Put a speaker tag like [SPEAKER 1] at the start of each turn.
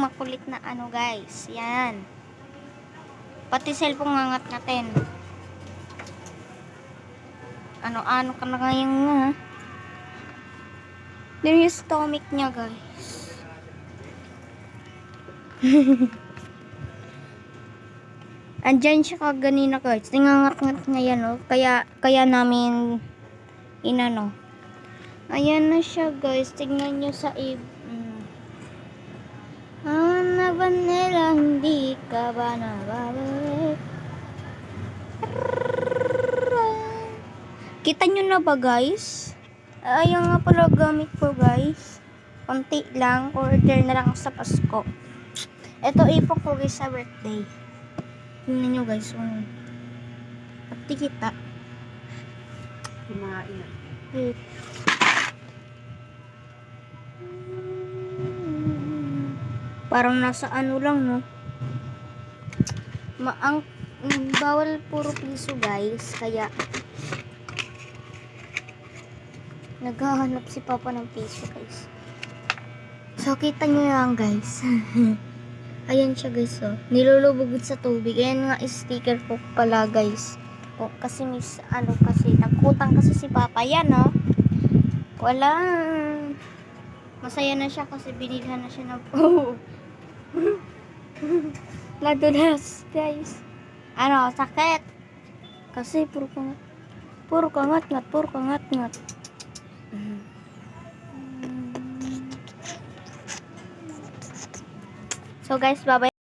[SPEAKER 1] makulit na ano guys. Yan. Pati cellphone ngangat natin. Ano-ano ka na ngayon nga. Yan yung stomach niya guys. Andyan siya kaganina guys. Tingangat-ngat ngayon oh. Kaya namin inano. Ayan na siya guys. Tingnan nyo sa Ano ba nila hindi ka ba nababalik? Kita nyo na ba guys? Ayan nga pala gamit ko guys. Konti lang. Order na lang sa Pasko. Ito ipok ko guys sa birthday. Tingnan nyo guys. Pati kita.
[SPEAKER 2] Kumain.
[SPEAKER 1] Parang nasa ano lang no. Bawal puro piso guys. Kaya naghahanap si Papa ng piso guys. So kita nyo yan guys. Ayan siya guys oh. Nilulubog sa tubig. Ayan nga sticker ko pala guys. O, kasi kasi nagkutang kasi si Papa yan oh. Wala. Masaya na siya kasi binilhan na siya ng nadulas guys. Sakit. Kasi puro kangat-ngat. So guys, bye-bye.